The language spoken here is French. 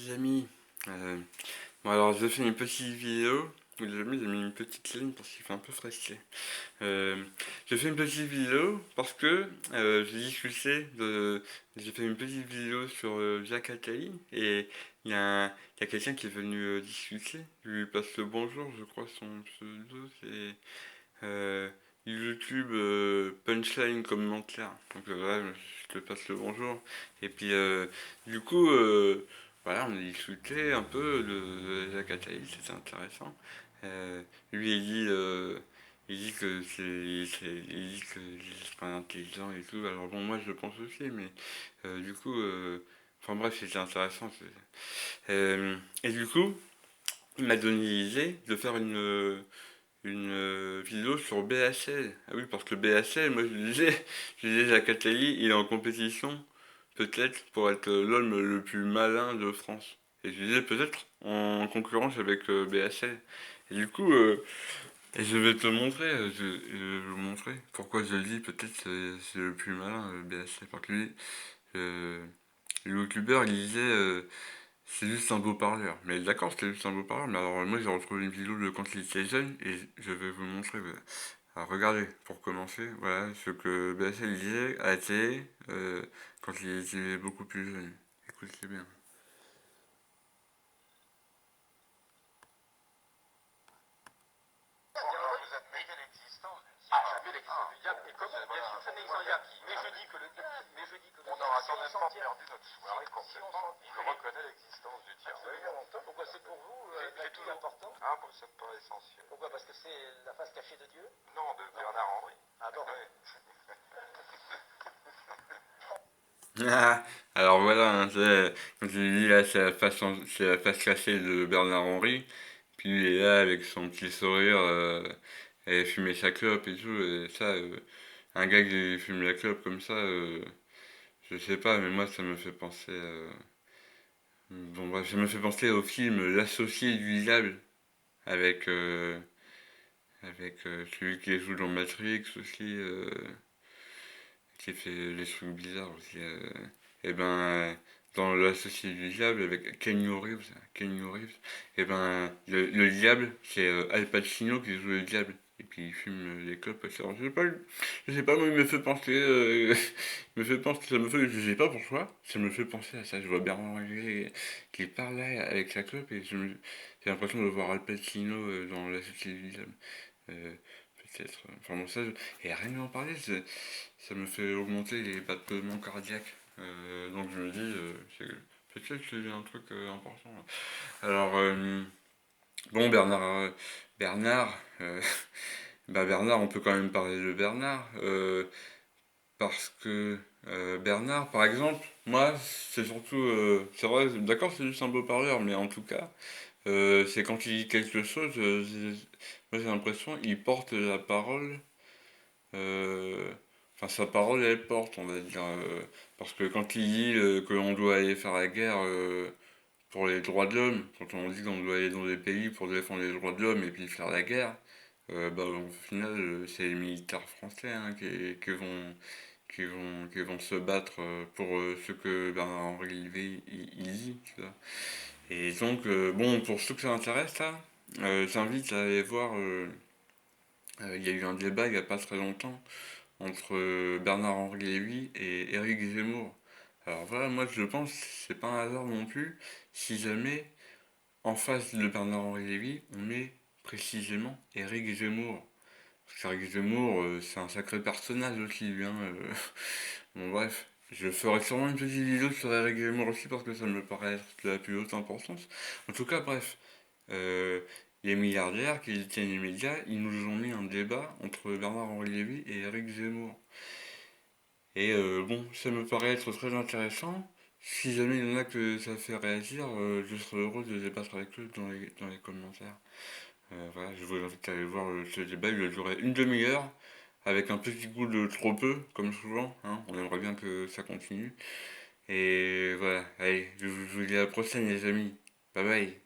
Les amis, bon alors je fais une petite vidéo, les amis j'ai mis une petite ligne parce qu'il fait un peu frais. Euh, j'ai fait une petite vidéo parce que j'ai fait une petite vidéo sur Jacques Attali et il y a quelqu'un qui est venu discuter, je lui passe le bonjour, je crois son pseudo c'est euh, YouTube Punchline commentaire. Donc voilà, je te passe le bonjour. Et puis du coup, voilà, on a discuté un peu de Jacques Attali, c'était intéressant. Euh, lui il dit que il dit que c'est pas intelligent et tout. Alors bon, moi je le pense aussi, mais du coup, enfin bref, c'était intéressant. Et du coup, il m'a donné l'idée de faire une vidéo sur BHL. Ah oui, parce que BHL, moi je disais Jacques Attali, il est en compétition, peut-être, pour être l'homme le plus malin de France. Et je disais peut-être en concurrence avec BHL. Et du coup, et je vais te montrer, je vais vous montrer pourquoi je dis peut-être c'est le plus malin BHL. Parce que lui, euh, le youtubeur, il disait c'est juste un beau parleur. Mais d'accord, c'est juste un beau parleur. Mais alors, moi, j'ai retrouvé une vidéo de quand il était jeune et je vais vous montrer. Voilà. Alors, regardez, pour commencer, voilà ce que BSL disait à la télé quand il était beaucoup plus jeune. Écoutez bien. Vous admettez l'existence d'une science. Ah, jamais l'existence du diable. Et comment? Bien sûr, ça n'existe pas. Mais je dis que le on n'aura quand même pas perdu notre soirée complètement. Je reconnais l'existence du diable. Pourquoi c'est pour vous la plus importante? Ah, bon, ça me paraît essentiel. Pourquoi? Parce que c'est la face cachée de Dieu? Non, de Bernard Henry. Ah bon? Ah, alors voilà, hein, comme je l'ai dit, là, c'est la face cachée de Bernard Henry. Puis il est là avec son petit sourire, et fumer sa clope et tout. Et ça, un gars qui fume la clope comme ça, je sais pas, mais moi ça me fait penser. Bon, bref, ça me fait penser au film L'associé du diable avec, celui qui joue dans Matrix aussi, qui fait des trucs bizarres aussi. Et ben, dans L'associé du diable avec Keanu Reeves, et ben, le diable, c'est Al Pacino qui joue le diable. Et puis il fume des clopes. Alors, je sais pas, moi il me fait penser, il me fait penser, je sais pas pourquoi, ça me fait penser à ça. Je vois Bernard Lavilliers qui parle là avec sa clope et j'ai l'impression de voir Al Pacino dans L'associé du diable. Euh, Peut-être. Enfin bon, et rien d'en parler, ça me fait augmenter les battements cardiaques. Donc je me dis, peut-être que c'est un truc important. Alors, bon, Bernard, bah Bernard, on peut quand même parler de Bernard, parce que Bernard, par exemple, moi, c'est surtout, c'est vrai, d'accord, c'est juste un beau parleur, mais en tout cas, c'est quand il dit quelque chose, moi j'ai l'impression il porte la parole. euh, Enfin, sa parole elle porte, on va dire. Parce que quand il dit que l'on doit aller faire la guerre pour les droits de l'homme, quand on dit qu'on doit aller dans des pays pour défendre les droits de l'homme et puis faire la guerre, bah, au final, c'est les militaires français hein, qui vont se battre pour ce que Bernard-Henri Lévy il dit. Tu vois. Et donc, bon, pour ceux que ça intéresse, là, j'invite à aller voir. Il y a eu un débat il n'y a pas très longtemps entre Bernard-Henri Lévy et Éric Zemmour. Alors voilà, moi je pense, c'est pas un hasard non plus, si jamais en face de Bernard-Henri Lévy, on met précisément Éric Zemmour. Parce qu'Éric Zemmour, c'est un sacré personnage aussi, lui, hein, Bon bref, je ferai sûrement une petite vidéo sur Éric Zemmour aussi parce que ça me paraît être de la plus haute importance. En tout cas, bref, euh, les milliardaires qui détiennent les médias, ils nous ont mis un débat entre Bernard-Henri Lévy et Éric Zemmour. Et bon, ça me paraît être très intéressant. Si jamais il y en a que ça fait réagir, je serais heureux de débattre avec eux dans les commentaires. Voilà, je vous invite à aller voir ce débat, il a duré une demi-heure, avec un petit goût de trop peu, comme souvent, hein. On aimerait bien que ça continue. Et voilà, allez, je vous dis à la prochaine les amis. Bye bye.